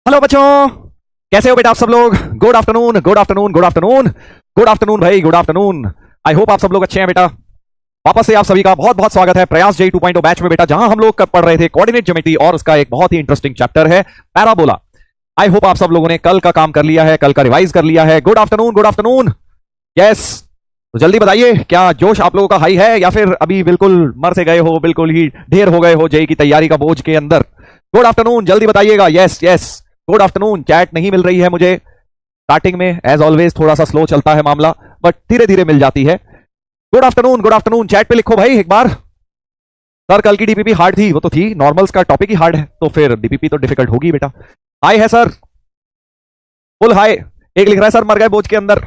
Hello बच्चों, कैसे हो बेटा आप सब लोग? Good afternoon, good afternoon, good afternoon, good afternoon भाई, गुड आफ्टरनून। आई होप आप सब लोग अच्छे हैं बेटा। वापस से आप सभी का बहुत बहुत स्वागत है प्रयास जेई 2.0 बैच में बेटा, जहां हम लोग पढ़ रहे थे कोऑर्डिनेट ज्योमेट्री और उसका एक बहुत ही इंटरेस्टिंग चैप्टर है पैराबोला। आई होप आप सब लोगों ने कल का काम कर लिया है, कल का रिवाइज कर लिया है। Good afternoon, good afternoon. Yes, तो जल्दी बताइए, क्या जोश आप लोगों का हाई है या फिर अभी बिल्कुल मर से गए हो, बिल्कुल ही ढेर हो गए हो जेई की तैयारी का बोझ के अंदर? गुड आफ्टरनून, जल्दी बताइएगा। Yes yes, good afternoon. Chat नहीं मिल रही है मुझे, स्टार्टिंग में एज ऑलवेज थोड़ा सा स्लो चलता है मामला, बट धीरे धीरे मिल जाती है। Good afternoon, good afternoon. Chat पे लिखो भाई एक बार। सर कल की डीपीपी हार्ड थी, वो तो थी, नॉर्मल्स का टॉपिक ही हार्ड है, तो फिर डीपीपी तो डिफिकल्ट होगी बेटा। हाय है सर, फुल हाय। एक लिख रहा है सर मर गए बोझ के अंदर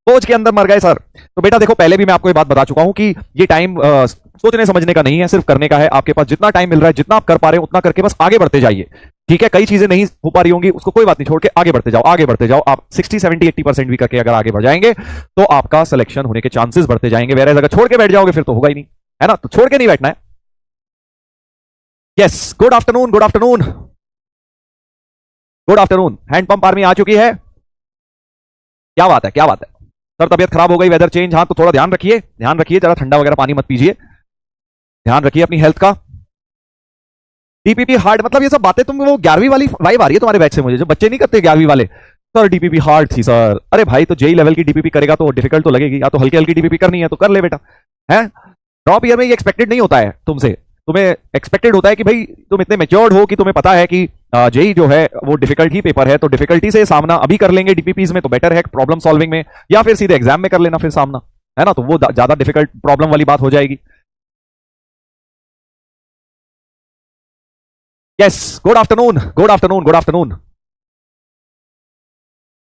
बोझ के अंदर मर गए सर। तो बेटा देखो, पहले भी मैं आपको ये बात बता चुका हूं कि ये टाइम सोचने समझने का नहीं है, सिर्फ करने का है। आपके पास जितना टाइम मिल रहा है, जितना आप कर पा रहे हो उतना करके बस आगे बढ़ते जाइए, ठीक है? कई चीजें नहीं हो पा रही होंगी, उसको कोई बात नहीं, छोड़ के आगे बढ़ते जाओ, आगे बढ़ते जाओ। आप 60, 70, 80% भी करके अगर आगे बढ़ जाएंगे तो आपका सिलेक्शन होने के चांसेस बढ़ते जाएंगे। वेयर अगर छोड़ के बैठ जाओगे फिर तो होगा ही नहीं, है ना? तो छोड़ के नहीं बैठना है। Yes, good afternoon, good afternoon, good afternoon. Hand pump army आ चुकी है, क्या बात है, क्या बात है। सर तबियत खराब हो गई, वेदर चेंज, हाँ तो थोड़ा ध्यान रखिए, ध्यान रखिए, जरा ठंडा वगैरह पानी मत पीजिए, ध्यान रखिए अपनी हेल्थ का। डीपीपी हार्ड मतलब ये सब बातें, तुम वो 11वीं वाली वाइब आ रही है तुम्हारे बैच से मुझे, जो बच्चे नहीं करते 11वीं वाले। सर डीपीपी हार्ड थी सर। अरे भाई, तो जेई लेवल की डीपीपी करेगा तो डिफिकल्ट तो लगेगी, या तो हल्की हल्की डीपीपी करनी है तो कर ले बेटा, है? ड्रॉप ईयर में ये एक्सपेक्टेड नहीं होता है तुमसे, तुम्हें एक्सपेक्टेड होता है कि भाई तुम इतने मेच्योर्ड हो कि तुम्हें पता है कि जेई जो है वो डिफिकल्ट ही पेपर है, तो डिफिकल्टी से सामना अभी कर लेंगे डीपीपीज में तो बेटर है प्रॉब्लम सॉल्विंग में, या फिर सीधे एग्जाम में कर लेना फिर सामना, है ना? तो वो ज्यादा डिफिकल्ट प्रॉब्लम वाली बात हो जाएगी। Yes, good afternoon, good afternoon, good afternoon.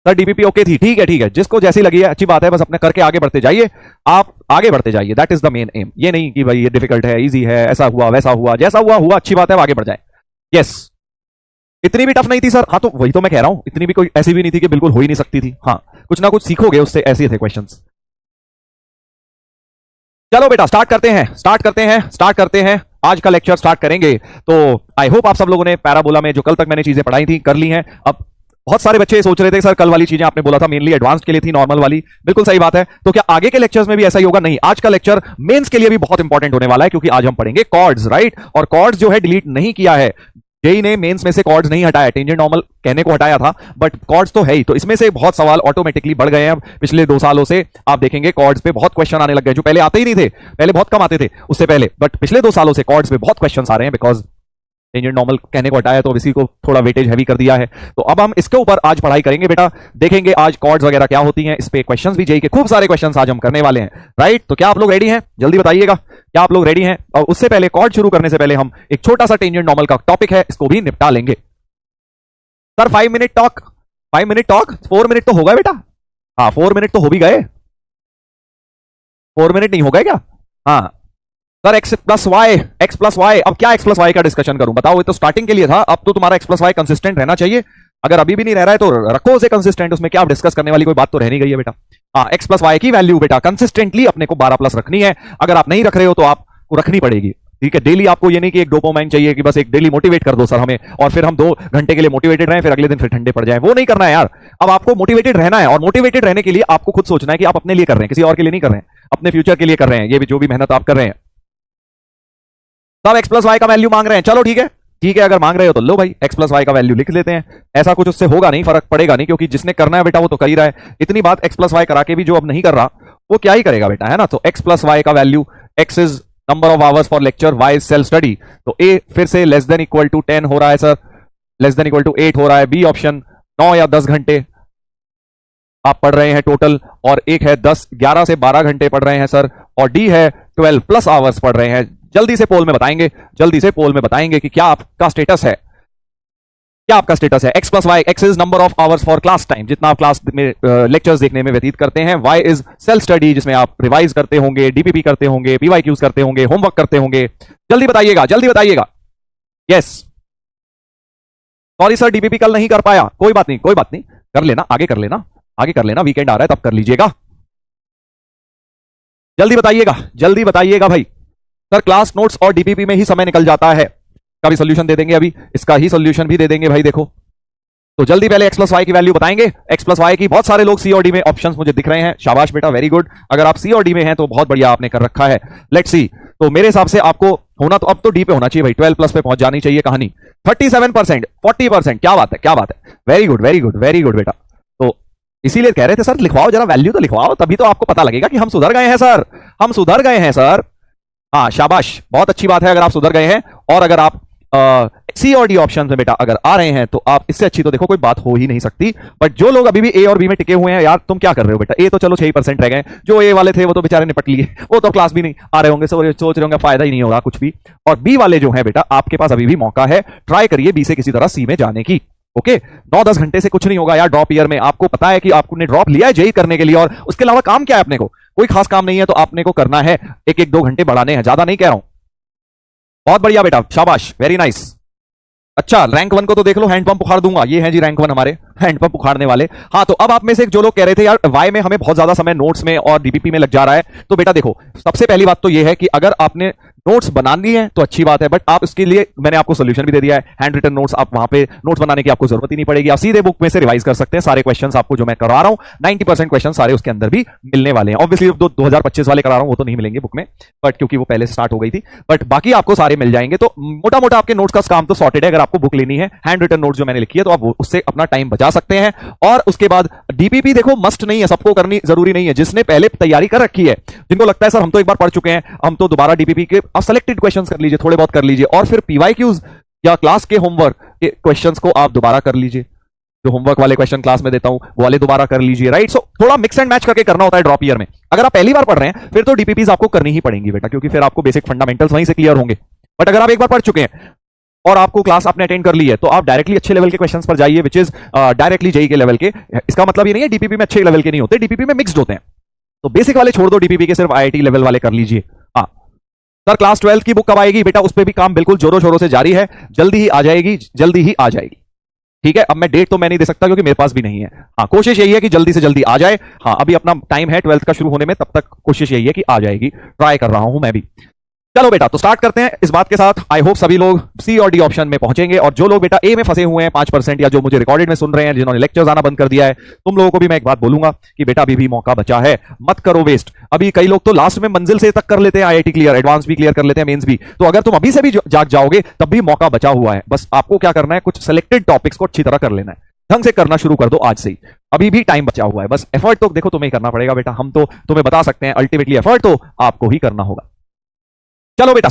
Sir DPP okay थी, ठीक है ठीक है, जिसको जैसी लगी है अच्छी बात है, बस अपने करके आगे बढ़ते जाइए, आप आगे बढ़ते जाइए, that is the main M. ये नहीं कि भाई ये डिफिकल्ट है, इजी है, ऐसा हुआ वैसा हुआ, जैसा हुआ हुआ, अच्छी बात है, आगे बढ़ जाए। यस, इतनी भी टफ नहीं थी सर, हाँ तो वही तो मैं कह रहा हूं, इतनी भी कोई ऐसी भी नहीं थी कि बिल्कुल हो ही नहीं सकती थी, हाँ कुछ ना कुछ सीखोगे उससे, ऐसे थे क्वेश्चंस। चलो बेटा स्टार्ट करते हैं, स्टार्ट करते हैं, स्टार्ट करते हैं, आज का लेक्चर स्टार्ट करेंगे। तो आई होप आप सब लोगों ने पैराबोला में जो कल तक मैंने चीजें पढ़ाई थी कर ली हैं। अब बहुत सारे बच्चे सोच रहे थे सर कल वाली चीजें आपने बोला था मेनली एडवांस्ड के लिए थी, नॉर्मल वाली, बिल्कुल सही बात है। तो क्या आगे के लेक्चर्स में भी ऐसा ही होगा? नहीं, आज का लेक्चर मेंस के लिए भी बहुत इंपॉर्टेंट होने वाला है, क्योंकि आज हम पढ़ेंगे कॉर्ड्स, राइट? और कॉर्ड्स जो है डिलीट नहीं किया है जेई ने, मेंस में से कॉर्ड्स नहीं हटाया, टेंजेंट नॉर्मल कहने को हटाया था, बट कॉर्ड्स तो है ही। तो इसमें से बहुत सवाल ऑटोमेटिकली बढ़ गए हैं पिछले 2 सालों से। आप देखेंगे कॉर्ड्स पे बहुत क्वेश्चन आने लग गए, जो पहले आते ही नहीं थे, पहले बहुत कम आते थे उससे पहले, बट पिछले 2 सालों से कॉर्ड्स पे बहुत क्वेश्चन आ रहे हैं, बिकॉज टेंजेंट नॉर्मल कहने को हटाया तो इसी को थोड़ा वेटेज हैवी कर दिया है। तो अब हम इसके ऊपर आज पढ़ाई करेंगे बेटा, देखेंगे आज कॉर्ड्स वगैरह क्या होती हैं, इस पे क्वेश्चंस भी जेई के खूब सारे क्वेश्चंस आज हम करने वाले हैं, राइट? तो क्या आप लोग रेडी हैं? जल्दी बताइएगा, क्या आप लोग रेडी हैं? और उससे पहले, कॉर्ड शुरू करने से पहले हम एक छोटा सा टेंजेंट नॉर्मल का टॉपिक है, इसको भी निपटा लेंगे। Sir 5 minute talk, 5 minute talk, 4 minute तो होगा बेटा, हाँ 4 मिनट तो हो भी गए, 4 मिनट नहीं हो गए क्या? हाँ सर एक्स प्लस वाई, अब क्या एक्स प्लस वाई का डिस्कशन करूं बताओ? ये तो स्टार्टिंग के लिए था, अब तो तुम्हारा एक्स प्लस वाई कंसिस्टेंट रहना चाहिए। अगर अभी भी नहीं रह रहा है तो रखो उसे कंसिस्टेंट, उसमें क्या डिस्कस करने वाली कोई बात तो रह नहीं गई है बेटा। हाँ, एक्स प्लस वाई की वैल्यू बेटा कंसिस्टेंटली अपने को 12 प्लस रखनी है, अगर आप नहीं रख रहे हो तो आपको रखनी पड़ेगी, ठीक है? डेली आपको ये नहीं कि एक डोपामाइन चाहिए कि बस एक डेली मोटिवेट कर दो सर हमें, और फिर हम 2 घंटे के लिए मोटिवेटेड रहें, फिर अगले दिन फिर ठंडे पड़ जाए, वो नहीं करना है यार। अब आपको मोटिवेटेड रहना है, और मोटिवेटेड रहने के लिए आपको खुद सोचना है कि आप अपने लिए कर रहे हैं, किसी और के लिए नहीं कर रहे हैं, अपने फ्यूचर के लिए कर रहे हैं, ये भी जो भी मेहनत आप कर रहे हैं। सब एक्स प्लस वाई का वैल्यू मांग रहे हैं, चलो ठीक है, ठीक है, अगर मांग रहे हो तो लो भाई, एक्स प्लस वाई का वैल्यू लिख लेते हैं। ऐसा कुछ उससे होगा नहीं, फर्क पड़ेगा नहीं, क्योंकि जिसने करना है बेटा वो तो कर ही रहा है। इतनी बात एक्स प्लस वाई करा के भी जो अब नहीं कर रहा वो क्या ही करेगा बेटा, है ना? तो एक्स प्लस वाई का value, x is number of hours for lecture, y is self study, तो ए फिर से लेस देन इक्वल टू 10 हो रहा है sir, less than equal to 8 हो रहा है। बी ऑप्शन 9 या 10 घंटे आप पढ़ रहे हैं टोटल, और एक है 11 से 12 घंटे पढ़ रहे हैं सर, और डी है 12 प्लस आवर्स पढ़ रहे हैं। जल्दी से पोल में बताएंगे, जल्दी से पोल में बताएंगे कि क्या आपका स्टेटस है, क्या आपका स्टेटस है? X plus y, x is number of hours for class time, जितना आप क्लास में लेक्चर्स देखने में व्यतीत करते हैं, वाई इज सेल्फ स्टडी, जिसमें आप रिवाइज करते होंगे, डीपीपी करते होंगे, पीवाईक्यूज करते होंगे, होमवर्क करते होंगे। जल्दी बताइएगा, जल्दी बताइएगा। यस, सॉरी सर डीपीपी कल नहीं कर पाया, कोई बात नहीं, कोई बात नहीं, कर लेना, आगे कर लेना, आगे कर लेना, वीकेंड आ रहा है तब कर लीजिएगा। जल्दी बताइएगा, जल्दी बताइएगा भाई। सर क्लास नोट्स और डीपीपी में ही समय निकल जाता है, का भी सोल्यूशन दे देंगे, अभी इसका ही सोल्यूशन भी दे देंगे भाई। देखो तो जल्दी पहले x प्लस वाई की वैल्यू बताएंगे। x प्लस वाई की बहुत सारे लोग सी और डी में ऑप्शंस मुझे दिख रहे हैं, शाबाश बेटा, वेरी गुड। अगर आप सी और डी में हैं तो बहुत बढ़िया आपने कर रखा है। लेट्स सी, तो मेरे हिसाब से आपको होना तो अब तो डी पे होना चाहिए भाई, 12 प्लस पे पहुंच जानी चाहिए कहानी। 37%, 40%, क्या बात है, क्या बात है, very good very good very good बेटा। तो इसीलिए कह रहे थे सर लिखवाओ जरा, वैल्यू तो लिखवाओ, तभी तो आपको पता लगेगा कि हम सुधर गए हैं सर, हम सुधर गए हैं सर। हाँ शाबाश, बहुत अच्छी बात है अगर आप सुधर गए हैं। और अगर आप सी और डी ऑप्शन में बेटा अगर आ रहे हैं तो आप इससे अच्छी तो देखो कोई बात हो ही नहीं सकती। बट जो लोग अभी भी ए और बी में टिके हुए हैं, यार तुम क्या कर रहे हो बेटा, ए तो चलो 6% रह गए, जो ए वाले थे वो तो बेचारे निपट लिए, वो तो क्लास भी नहीं आ रहे होंगे, सोच रहे होंगे फायदा ही नहीं होगा कुछ भी। और बी वाले जो है बेटा, आपके पास अभी भी मौका है, ट्राई करिए बी से किसी तरह सी में जाने की। ओके 9-10 घंटे से कुछ नहीं होगा यार ड्रॉप ईयर में, आपको पता है कि आपने ड्रॉप लिया है जेई करने के लिए, और उसके अलावा काम क्या है अपने को, कोई खास काम नहीं है, तो आपने को करना है 1-1-2 घंटे बढ़ाने हैं, ज्यादा नहीं कह रहा हूं। बहुत बढ़िया बेटा, शाबाश, वेरी नाइस। अच्छा रैंक 1 को तो देख लो, हैंड पंप उखाड़ दूंगा, ये है जी रैंक 1 हमारे हैंड पंप उखाड़ने वाले। हाँ तो अब आप में से जो लोग कह रहे थे यार वाई में हमें बहुत ज्यादा समय नोट्स में और डीपीपी में लग जा रहा है, तो बेटा देखो सबसे पहली बात तो ये है कि अगर आपने नोट्स बनानी है तो अच्छी बात है, बट आप इसके लिए मैंने आपको सोल्यूशन भी दे दिया है, हैंड रिटन नोट्स, आप वहां पे नोट्स बनाने की आपको जरूरत ही नहीं पड़ेगी, आप सीधे बुक में से रिवाइज कर सकते हैं सारे क्वेश्चंस। आपको जो मैं करवा रहा हूं 90% क्वेश्चन सारे उसके अंदर भी मिलने वाले हैं। ऑब्वियसली 2025 वाले करा रहा हूं वो तो नहीं मिलेंगे बुक में, बट क्योंकि वो पहले से स्टार्ट हो गई थी, बट बाकी आपको सारे मिल जाएंगे। तो मोटा मोटा आपके नोट्स का काम तो सॉर्टेड है। अगर आपको बुक लेनी है हैंड रिटन नोट्स जो मैंने लिखी है तो आप उससे अपना टाइम बचा सकते हैं। और उसके बाद डीपीपी देखो मस्ट नहीं है, सबको करनी जरूरी नहीं है, जिसने पहले तैयारी कर रखी है, जिनको लगता है सर हम तो एक बार पढ़ चुके हैं, हम तो दोबारा डीपीपी के आप सिलेक्टेड क्वेश्चंस कर लीजिए, थोड़े बहुत कर लीजिए, और फिर पीवाईक्यूज या क्लास के होमवर्क के क्वेश्चंस को आप दोबारा कर लीजिए, जो होमवर्क वाले क्वेश्चन क्लास में देता हूं वो वाले दोबारा कर लीजिए, राइट। सो थोड़ा मिक्स एंड मैच करके करना होता है ड्रॉप ईयर में। अगर आप पहली बार पढ़ रहे हैं फिर तो डीपीपीज आपको करनी ही पड़ेंगी बेटा, क्योंकि फिर आपको बेसिक फंडामेंटल्स वहीं से क्लियर होंगे। बट अगर आप एक बार पढ़ चुके हैं और आपको क्लास आपने अटेंड कर ली है, तो आप डायरेक्टली अच्छे लेवल के क्वेश्चंस पर जाइए, विच इज डायरेक्टली जेई के लेवल के। इसका मतलब ये नहीं है डीपीपी में अच्छे लेवल के नहीं होते, डीपीपी में मिक्स्ड होते हैं, तो बेसिक वाले छोड़ दो, डीपीपी के सिर्फ आईआईटी लेवल वाले कर लीजिए। हाँ सर क्लास 12 की बुक कब आएगी बेटा, उस पर भी काम बिल्कुल जोरों शोरों से जारी है, जल्दी ही आ जाएगी, जल्दी ही आ जाएगी, ठीक है। अब मैं डेट तो मैं नहीं दे सकता क्योंकि मेरे पास भी नहीं है। हाँ कोशिश यही है कि जल्दी से जल्दी आ जाए। हाँ अभी अपना टाइम है 12th का शुरू होने में, तब तक कोशिश यही है कि आ जाएगी, ट्राई कर रहा हूं मैं भी। चलो बेटा तो स्टार्ट करते हैं इस बात के साथ। आई होप सभी लोग सी और डी ऑप्शन में पहुंचेंगे, और जो लोग बेटा ए में फंसे हुए हैं 5%, या जो मुझे रिकॉर्डेड में सुन रहे हैं, जिन्होंने लेक्चर्स आना बंद कर दिया है, तुम लोगों को भी मैं एक बात बोलूंगा कि बेटा अभी भी मौका बचा है, मत करो वेस्ट। अभी कई लोग तो लास्ट में मंजिल से तक कर लेते हैं, आईआईटी क्लियर, एडवांस भी क्लियर कर लेते हैं, मेंस भी, तो अगर तुम अभी से भी जाग जाओगे तब भी मौका बचा हुआ है। बस आपको क्या करना है, कुछ सिलेक्टेड टॉपिक्स को अच्छी तरह कर लेना है, ढंग से करना शुरू कर दो आज से ही, अभी भी टाइम बचा हुआ है। बस एफर्ट तो देखो तुम्हें ही करना पड़ेगा बेटा, हम तो तुम्हें बता सकते हैं, अल्टीमेटली एफर्ट तो आपको ही करना होगा। चलो बेटा